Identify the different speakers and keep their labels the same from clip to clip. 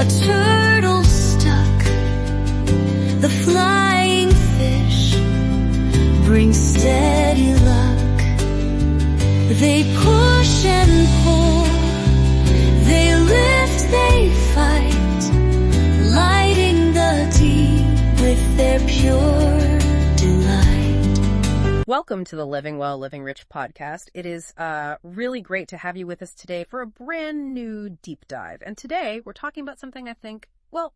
Speaker 1: A turtle stuck, the flying fish brings steady luck. They push and pull, they lift, they fight, lighting the deep with their pure delight.
Speaker 2: Welcome to the Living Well, Living Rich podcast. It is really great to have you with us today for a brand new deep dive. And today we're talking about something I think, well,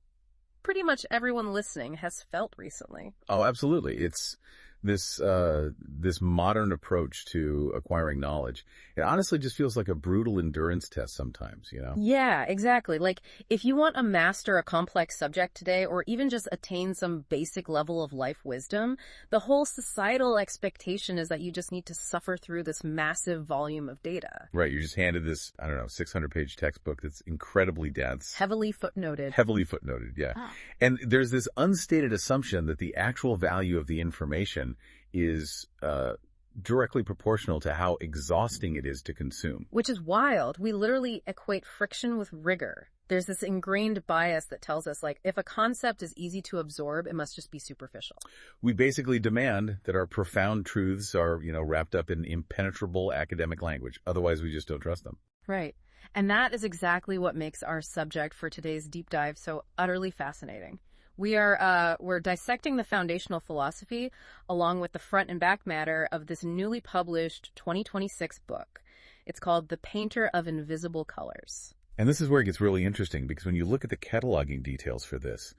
Speaker 2: pretty much everyone listening has felt recently.
Speaker 3: Oh, absolutely. It's this modern approach to acquiring knowledge. It honestly just feels like a brutal endurance test sometimes, you know?
Speaker 2: Yeah, exactly. Like if you want to master a complex subject today or even just attain some basic level of life wisdom, the whole societal expectation is that you just need to suffer through this massive volume of data.
Speaker 3: Right. You're just handed this, 600-page textbook that's incredibly dense.
Speaker 2: Heavily footnoted.
Speaker 3: Yeah.
Speaker 2: Ah.
Speaker 3: And there's this unstated assumption that the actual value of the information is directly proportional to how exhausting it is to consume.
Speaker 2: Which is wild. We literally equate friction with rigor. There's this ingrained bias that tells us, like, if a concept is easy to absorb, it must just be superficial.
Speaker 3: We basically demand that our profound truths are, wrapped up in impenetrable academic language. Otherwise, we just don't trust them.
Speaker 2: Right. And that is exactly what makes our subject for today's deep dive so utterly fascinating. We're dissecting the foundational philosophy along with the front and back matter of this newly published 2026 book. It's called The Painter of Invisible Colors.
Speaker 3: And this is where it gets really interesting because when you look at the cataloging details for this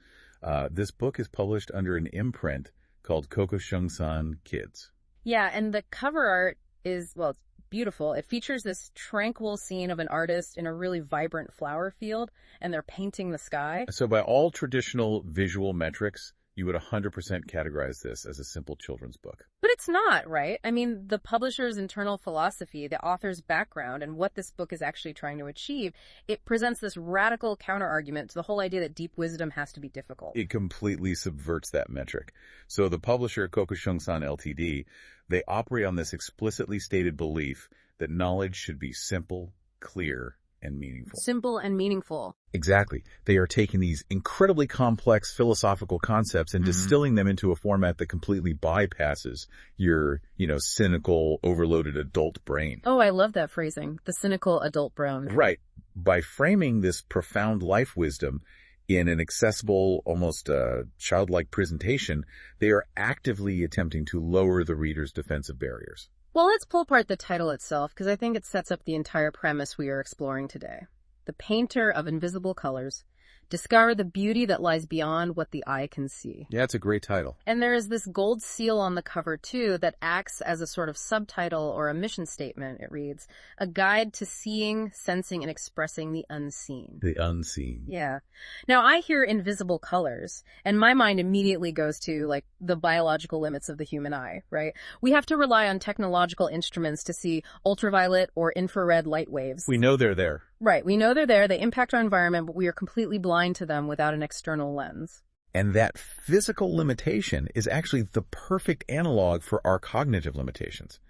Speaker 3: book is published under an imprint called Kokoshungsan Kids.
Speaker 2: Yeah, and the cover art is, well, it's beautiful. It features this tranquil scene of an artist in a really vibrant flower field, and they're painting the sky.
Speaker 3: So by all traditional visual metrics, you would 100% categorize this as a simple children's book.
Speaker 2: But it's not, right? I mean, the publisher's internal philosophy, the author's background, and what this book is actually trying to achieve, it presents this radical counter-argument to the whole idea that deep wisdom has to be difficult.
Speaker 3: It completely subverts that metric. So the publisher, Kokoshungsan Ltd., they operate on this explicitly stated belief that knowledge should be simple, clear, and meaningful.
Speaker 2: Simple and meaningful.
Speaker 3: Exactly. They are taking these incredibly complex philosophical concepts and distilling them into a format that completely bypasses your, cynical, overloaded adult brain.
Speaker 2: Oh, I love that phrasing. The cynical adult brain.
Speaker 3: Right. By framing this profound life wisdom in an accessible, almost childlike presentation, they are actively attempting to lower the reader's defensive barriers.
Speaker 2: Well, let's pull apart the title itself, because I think it sets up the entire premise we are exploring today. The Painter of Invisible Colors. Discover the beauty that lies beyond what the eye can see.
Speaker 3: Yeah, it's a great title.
Speaker 2: And there is this gold seal on the cover, too, that acts as a sort of subtitle or a mission statement. It reads, a guide to seeing, sensing, and expressing the unseen.
Speaker 3: The unseen.
Speaker 2: Yeah. Now, I hear invisible colors, and my mind immediately goes to, like, the biological limits of the human eye, right? We have to rely on technological instruments to see ultraviolet or infrared light waves.
Speaker 3: We know they're there.
Speaker 2: Right. We know they're there. They impact our environment, but we are completely blind to them without an external lens.
Speaker 3: And that physical limitation is actually the perfect analog for our cognitive limitations.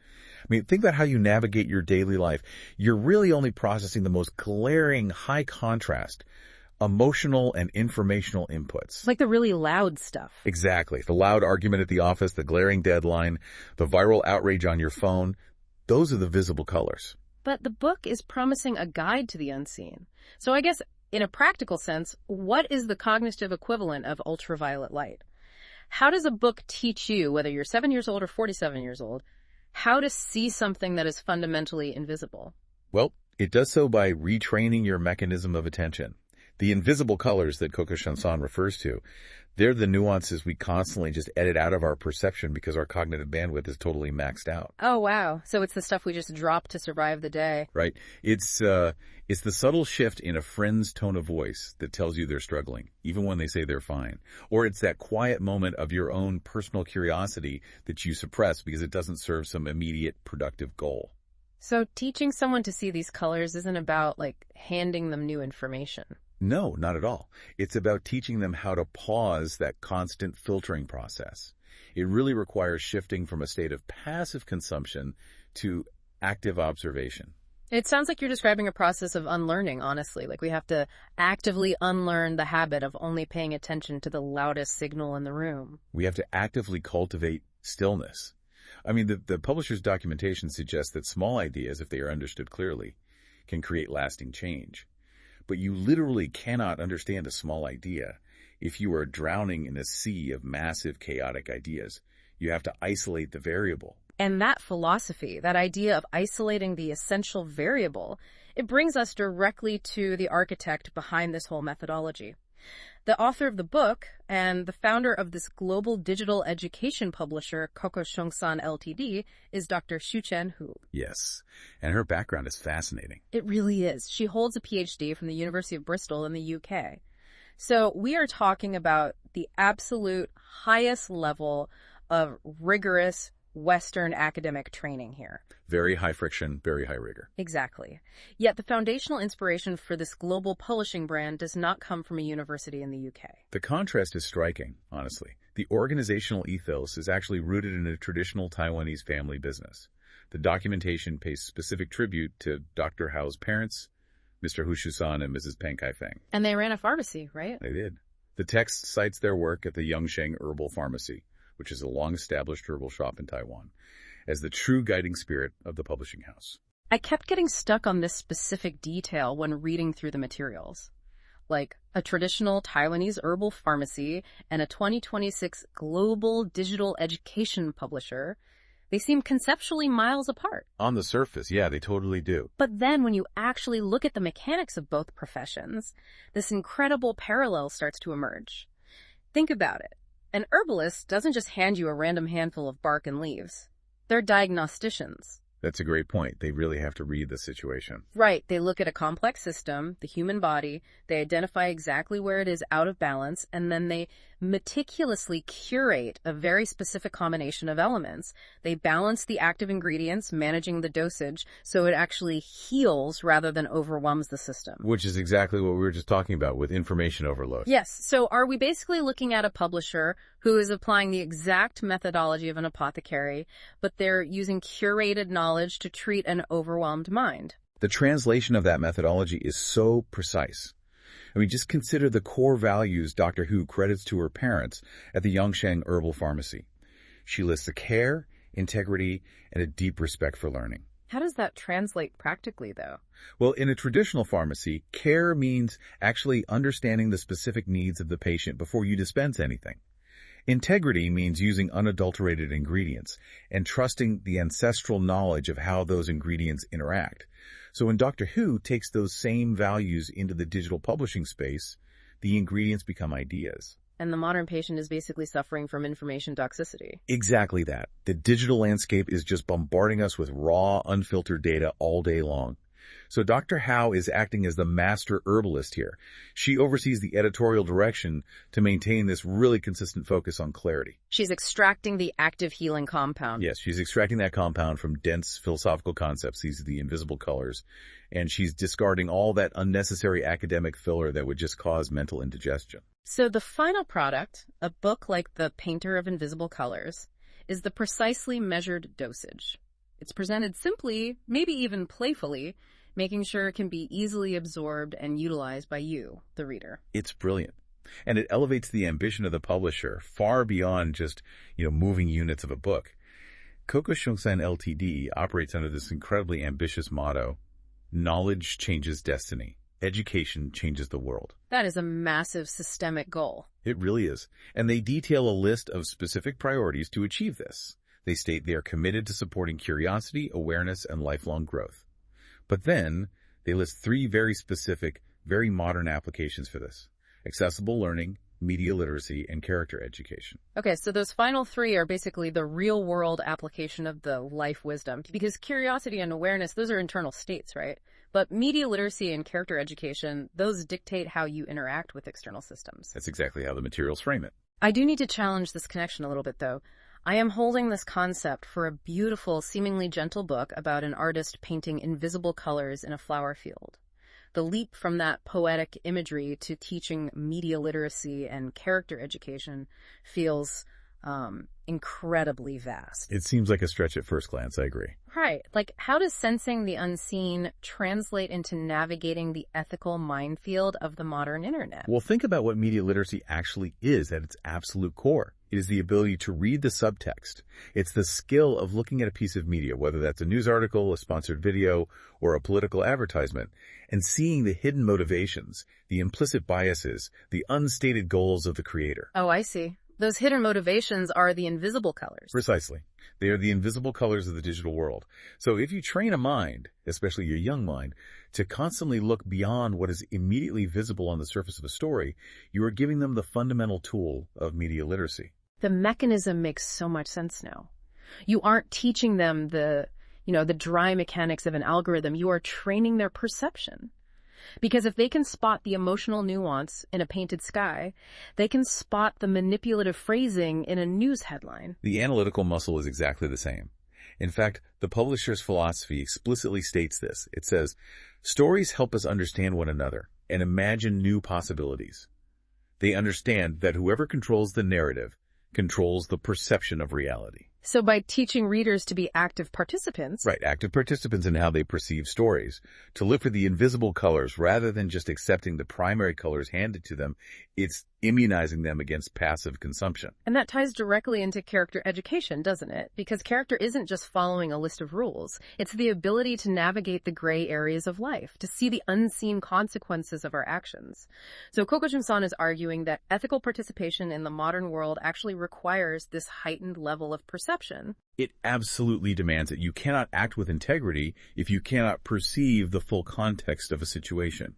Speaker 3: I mean, think about how you navigate your daily life. You're really only processing the most glaring, high contrast, emotional and informational inputs.
Speaker 2: Like the really loud stuff.
Speaker 3: Exactly. The loud argument at the office, the glaring deadline, the viral outrage on your phone. Those are the visible colors.
Speaker 2: But the book is promising a guide to the unseen. So I guess, in a practical sense, what is the cognitive equivalent of ultraviolet light? How does a book teach you, whether you're 7 years old or 47 years old, how to see something that is fundamentally invisible?
Speaker 3: Well, it does so by retraining your mechanism of attention. The invisible colors that Kokoshungsan refers to, they're the nuances we constantly just edit out of our perception because our cognitive bandwidth is totally maxed out.
Speaker 2: Oh, wow. So it's the stuff we just drop to survive the day.
Speaker 3: Right. It's the subtle shift in a friend's tone of voice that tells you they're struggling, even when they say they're fine. Or it's that quiet moment of your own personal curiosity that you suppress because it doesn't serve some immediate productive goal.
Speaker 2: So teaching someone to see these colors isn't about, like, handing them new information.
Speaker 3: No, not at all. It's about teaching them how to pause that constant filtering process. It really requires shifting from a state of passive consumption to active observation.
Speaker 2: It sounds like you're describing a process of unlearning, honestly. Like we have to actively unlearn the habit of only paying attention to the loudest signal in the room.
Speaker 3: We have to actively cultivate stillness. I mean, the publisher's documentation suggests that small ideas, if they are understood clearly, can create lasting change. But you literally cannot understand a small idea if you are drowning in a sea of massive, chaotic ideas. You have to isolate the variable.
Speaker 2: And that philosophy, that idea of isolating the essential variable, it brings us directly to the architect behind this whole methodology. The author of the book and the founder of this global digital education publisher, Kokoshungsan Ltd., is Dr. Shu Chen Hou.
Speaker 3: Yes, and her background is fascinating.
Speaker 2: It really is. She holds a PhD from the University of Bristol in the UK. So we are talking about the absolute highest level of rigorous Western academic training here.
Speaker 3: Very high friction, very high rigor.
Speaker 2: Exactly. Yet the foundational inspiration for this global publishing brand does not come from a university in the UK.
Speaker 3: The contrast is striking, honestly. The organizational ethos is actually rooted in a traditional Taiwanese family business. The documentation pays specific tribute to Dr. Hou's parents, Mr. Hu Shusan and Mrs. Peng Kai-feng.
Speaker 2: And they ran a pharmacy, right?
Speaker 3: They did. The text cites their work at the Yongsheng Herbal Pharmacy, which is a long-established herbal shop in Taiwan, as the true guiding spirit of the publishing house.
Speaker 2: I kept getting stuck on this specific detail when reading through the materials. Like a traditional Taiwanese herbal pharmacy and a 2026 global digital education publisher, they seem conceptually miles apart.
Speaker 3: On the surface, yeah, they totally do.
Speaker 2: But then when you actually look at the mechanics of both professions, this incredible parallel starts to emerge. Think about it. An herbalist doesn't just hand you a random handful of bark and leaves. They're diagnosticians.
Speaker 3: That's a great point. They really have to read the situation.
Speaker 2: Right. They look at a complex system, the human body, they identify exactly where it is out of balance, and then they meticulously curate a very specific combination of elements. They balance the active ingredients, managing the dosage, so it actually heals rather than overwhelms the system.
Speaker 3: Which is exactly what we were just talking about with information overload.
Speaker 2: Yes. So are we basically looking at a publisher who is applying the exact methodology of an apothecary, but they're using curated knowledge to treat an overwhelmed mind?
Speaker 3: The translation of that methodology is so precise. I mean, just consider the core values Dr. Hu credits to her parents at the Yongsheng Herbal Pharmacy. She lists a care, integrity, and a deep respect for learning.
Speaker 2: How does that translate practically, though?
Speaker 3: Well, in a traditional pharmacy, care means actually understanding the specific needs of the patient before you dispense anything. Integrity means using unadulterated ingredients and trusting the ancestral knowledge of how those ingredients interact. So when Dr. Hu takes those same values into the digital publishing space, the ingredients become ideas.
Speaker 2: And the modern patient is basically suffering from information toxicity.
Speaker 3: Exactly that. The digital landscape is just bombarding us with raw, unfiltered data all day long. So Dr. Hou is acting as the master herbalist here. She oversees the editorial direction to maintain this really consistent focus on clarity.
Speaker 2: She's extracting the active healing compound.
Speaker 3: Yes, she's extracting that compound from dense philosophical concepts, these are the invisible colors, and she's discarding all that unnecessary academic filler that would just cause mental indigestion.
Speaker 2: So the final product, a book like The Painter of Invisible Colors, is the precisely measured dosage. It's presented simply, maybe even playfully, making sure it can be easily absorbed and utilized by you, the reader.
Speaker 3: It's brilliant. And it elevates the ambition of the publisher far beyond just, moving units of a book. Kokoshungsan Ltd. operates under this incredibly ambitious motto, knowledge changes destiny. Education changes the world.
Speaker 2: That is a massive systemic goal.
Speaker 3: It really is. And they detail a list of specific priorities to achieve this. They state they are committed to supporting curiosity, awareness, and lifelong growth. But then they list 3 very specific, very modern applications for this: accessible learning, media literacy, and character education.
Speaker 2: Okay, so those final 3 are basically the real-world application of the life wisdom. Because curiosity and awareness, those are internal states, right? But media literacy and character education, those dictate how you interact with external systems.
Speaker 3: That's exactly how the materials frame it.
Speaker 2: I do need to challenge this connection a little bit, though. I am holding this concept for a beautiful, seemingly gentle book about an artist painting invisible colors in a flower field. The leap from that poetic imagery to teaching media literacy and character education feels incredibly vast.
Speaker 3: It seems like a stretch at first glance, I agree.
Speaker 2: Right. Like, how does sensing the unseen translate into navigating the ethical minefield of the modern internet?
Speaker 3: Well, think about what media literacy actually is at its absolute core. It is the ability to read the subtext. It's the skill of looking at a piece of media, whether that's a news article, a sponsored video, or a political advertisement, and seeing the hidden motivations, the implicit biases, the unstated goals of the creator.
Speaker 2: Oh, I see. Those hidden motivations are the invisible colors.
Speaker 3: Precisely. They are the invisible colors of the digital world. So if you train a mind, especially your young mind, to constantly look beyond what is immediately visible on the surface of a story, you are giving them the fundamental tool of media literacy.
Speaker 2: The mechanism makes so much sense now. You aren't teaching them the dry mechanics of an algorithm. You are training their perception. Because if they can spot the emotional nuance in a painted sky, they can spot the manipulative phrasing in a news headline.
Speaker 3: The analytical muscle is exactly the same. In fact, the publisher's philosophy explicitly states this. It says, stories help us understand one another and imagine new possibilities. They understand that whoever controls the narrative controls the perception of reality.
Speaker 2: So by teaching readers to be active participants...
Speaker 3: Right, active participants in how they perceive stories, to look for the invisible colors rather than just accepting the primary colors handed to them, it's immunizing them against passive consumption.
Speaker 2: And that ties directly into character education, doesn't it? Because character isn't just following a list of rules. It's the ability to navigate the gray areas of life, to see the unseen consequences of our actions. So Kokoshungsan is arguing that ethical participation in the modern world actually requires this heightened level of perception.
Speaker 3: It absolutely demands it. You cannot act with integrity if you cannot perceive the full context of a situation.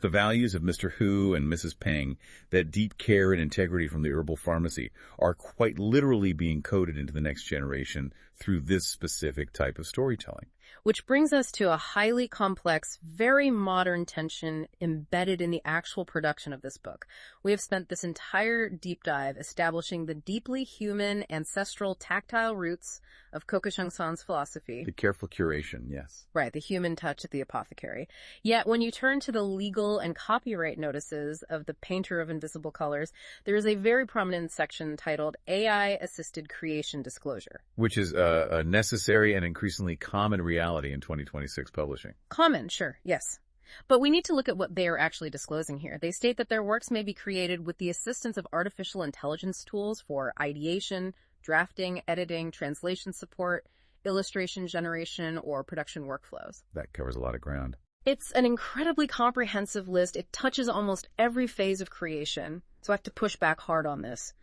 Speaker 3: The values of Mr. Hu and Mrs. Peng, that deep care and integrity from the herbal pharmacy, are quite literally being coded into the next generation through this specific type of storytelling.
Speaker 2: Which brings us to a highly complex, very modern tension embedded in the actual production of this book. We have spent this entire deep dive establishing the deeply human, ancestral, tactile roots of Kokoshungsan's philosophy.
Speaker 3: The careful curation, yes.
Speaker 2: Right, the human touch at the apothecary. Yet when you turn to the legal and copyright notices of the painter of invisible colors, there is a very prominent section titled AI-Assisted Creation Disclosure.
Speaker 3: Which is a necessary and increasingly common reality in 2026 publishing.
Speaker 2: Common, sure, yes. But we need to look at what they are actually disclosing here. They state that their works may be created with the assistance of artificial intelligence tools for ideation, drafting, editing, translation support, illustration generation, or production workflows.
Speaker 3: That covers a lot of ground.
Speaker 2: It's an incredibly comprehensive list. It touches almost every phase of creation, so I have to push back hard on this.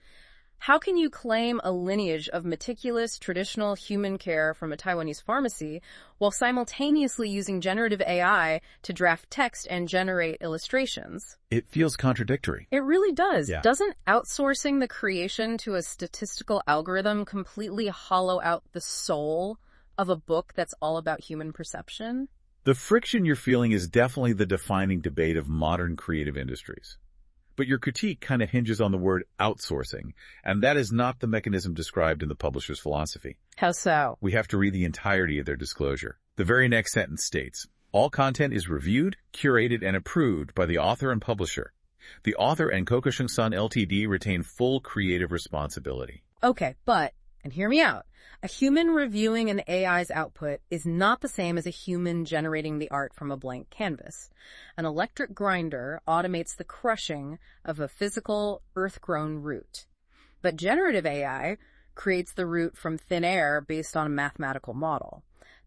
Speaker 2: How can you claim a lineage of meticulous, traditional human care from a Taiwanese pharmacy while simultaneously using generative AI to draft text and generate illustrations?
Speaker 3: It feels contradictory.
Speaker 2: It really does.
Speaker 3: Yeah.
Speaker 2: Doesn't outsourcing the creation to a statistical algorithm completely hollow out the soul of a book that's all about human perception?
Speaker 3: The friction you're feeling is definitely the defining debate of modern creative industries. But your critique kind of hinges on the word outsourcing, and that is not the mechanism described in the publisher's philosophy.
Speaker 2: How so?
Speaker 3: We have to read the entirety of their disclosure. The very next sentence states, all content is reviewed, curated, and approved by the author and publisher. The author and Kokoshungsan Ltd. retain full creative responsibility.
Speaker 2: Okay, but, and hear me out, a human reviewing an AI's output is not the same as a human generating the art from a blank canvas. An electric grinder automates the crushing of a physical, earth-grown root. But generative AI creates the root from thin air based on a mathematical model.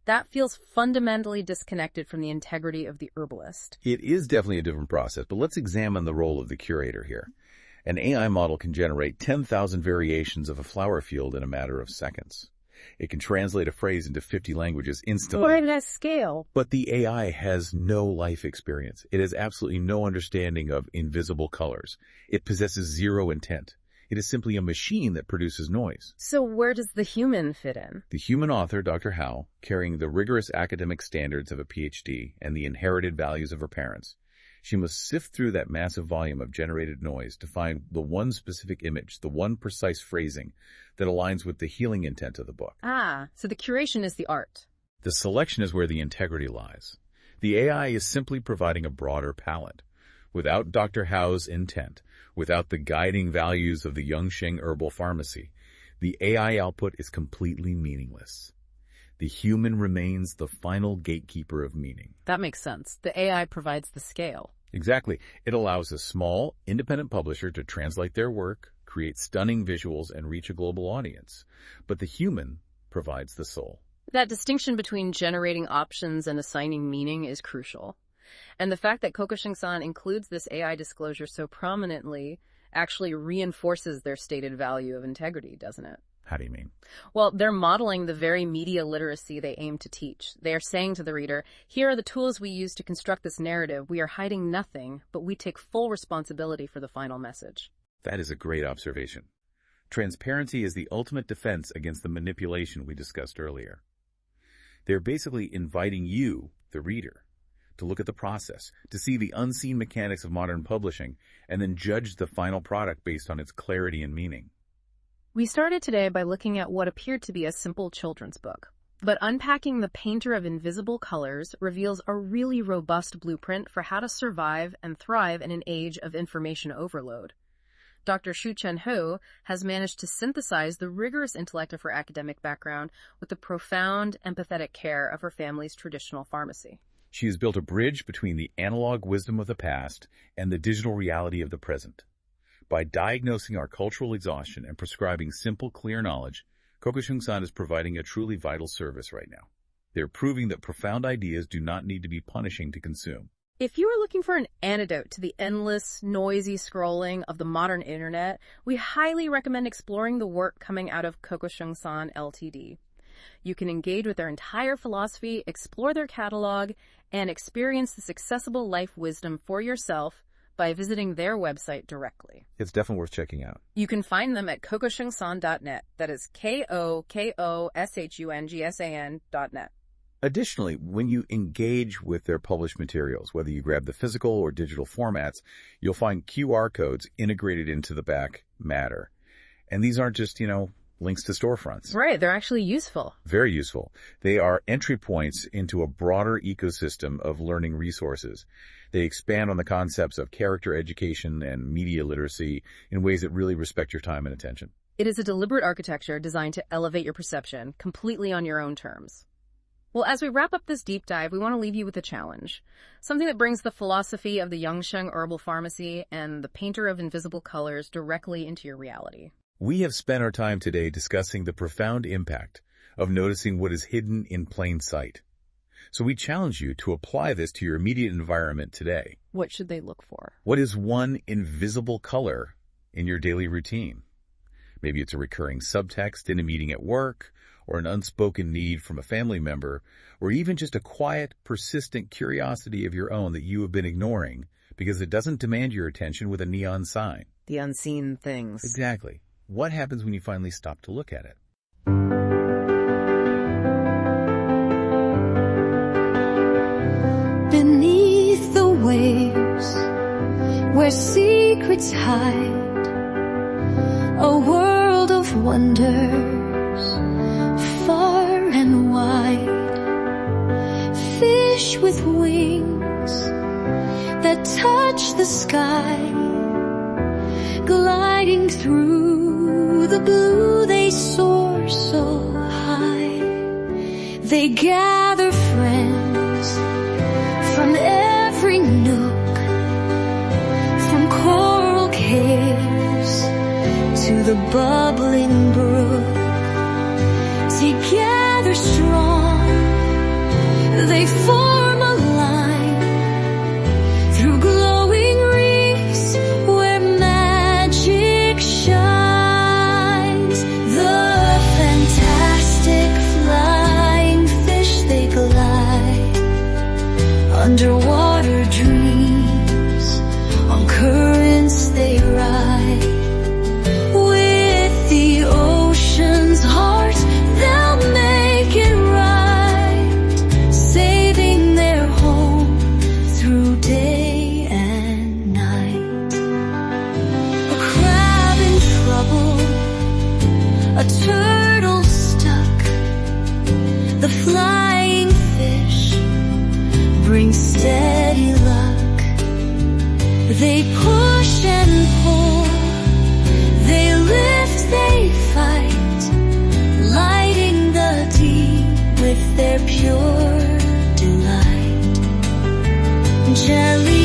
Speaker 2: That feels fundamentally disconnected from the integrity of the herbalist.
Speaker 3: It is definitely a different process, but let's examine the role of the curator here. An AI model can generate 10,000 variations of a flower field in a matter of seconds. It can translate a phrase into 50 languages instantly.
Speaker 2: Or at that scale.
Speaker 3: But the AI has no life experience. It has absolutely no understanding of invisible colors. It possesses zero intent. It is simply a machine that produces noise.
Speaker 2: So where does the human fit in?
Speaker 3: The human author, Dr. Hou, carrying the rigorous academic standards of a PhD and the inherited values of her parents, she must sift through that massive volume of generated noise to find the one specific image, the one precise phrasing that aligns with the healing intent of the book.
Speaker 2: Ah, so the curation is the art.
Speaker 3: The selection is where the integrity lies. The AI is simply providing a broader palette. Without Dr. Hou's intent, without the guiding values of the Yongsheng Herbal Pharmacy, the AI output is completely meaningless. The human remains the final gatekeeper of meaning.
Speaker 2: That makes sense. The AI provides the scale.
Speaker 3: Exactly. It allows a small, independent publisher to translate their work, create stunning visuals, and reach a global audience. But the human provides the soul.
Speaker 2: That distinction between generating options and assigning meaning is crucial. And the fact that Kokoshungsan includes this AI disclosure so prominently actually reinforces their stated value of integrity, doesn't it?
Speaker 3: How do you mean?
Speaker 2: Well, they're modeling the very media literacy they aim to teach. They are saying to the reader, here are the tools we use to construct this narrative. We are hiding nothing, but we take full responsibility for the final message.
Speaker 3: That is a great observation. Transparency is the ultimate defense against the manipulation we discussed earlier. They're basically inviting you, the reader, to look at the process, to see the unseen mechanics of modern publishing, and then judge the final product based on its clarity and meaning.
Speaker 2: We started today by looking at what appeared to be a simple children's book. But unpacking the painter of invisible colors reveals a really robust blueprint for how to survive and thrive in an age of information overload. Dr. Shu Chen Hou has managed to synthesize the rigorous intellect of her academic background with the profound, empathetic care of her family's traditional pharmacy.
Speaker 3: She has built a bridge between the analog wisdom of the past and the digital reality of the present. By diagnosing our cultural exhaustion and prescribing simple, clear knowledge, Kokoshungsan is providing a truly vital service right now. They're proving that profound ideas do not need to be punishing to consume.
Speaker 2: If you are looking for an antidote to the endless, noisy scrolling of the modern internet, we highly recommend exploring the work coming out of Kokoshungsan Ltd. You can engage with their entire philosophy, explore their catalog, and experience this accessible life wisdom for yourself by visiting their website directly.
Speaker 3: It's definitely worth checking out.
Speaker 2: You can find them at kokoshungsan.net. That is KOKOSHUNGSAN.net.
Speaker 3: Additionally, when you engage with their published materials, whether you grab the physical or digital formats, you'll find QR codes integrated into the back matter. And these aren't just, links to storefronts.
Speaker 2: Right, they're actually useful.
Speaker 3: Very useful. They are entry points into a broader ecosystem of learning resources. They expand on the concepts of character education and media literacy in ways that really respect your time and attention.
Speaker 2: It is a deliberate architecture designed to elevate your perception completely on your own terms. Well, as we wrap up this deep dive, we want to leave you with a challenge. Something that brings the philosophy of the Yongsheng Herbal Pharmacy and the painter of invisible colors directly into your reality.
Speaker 3: We have spent our time today discussing the profound impact of noticing what is hidden in plain sight. So we challenge you to apply this to your immediate environment today.
Speaker 2: What should they look for?
Speaker 3: What is one invisible color in your daily routine? Maybe it's a recurring subtext in a meeting at work, or an unspoken need from a family member, or even just a quiet, persistent curiosity of your own that you have been ignoring because it doesn't demand your attention with a neon sign.
Speaker 2: The unseen things.
Speaker 3: Exactly. What happens when you finally stop to look at it?
Speaker 1: Beneath the waves, where secrets hide, a world of wonders, far and wide. Fish with wings that touch the sky, gliding through the blue, they soar so high. They gather friends from every nook, from coral caves to the bubbling brook. Together strong, they form a line through glowing reefs where magic shines. The fantastic flying fish, they glide underwater dreams, on currents they ride. With the They push and pull, they lift, they fight, lighting the deep with their pure delight. Jelly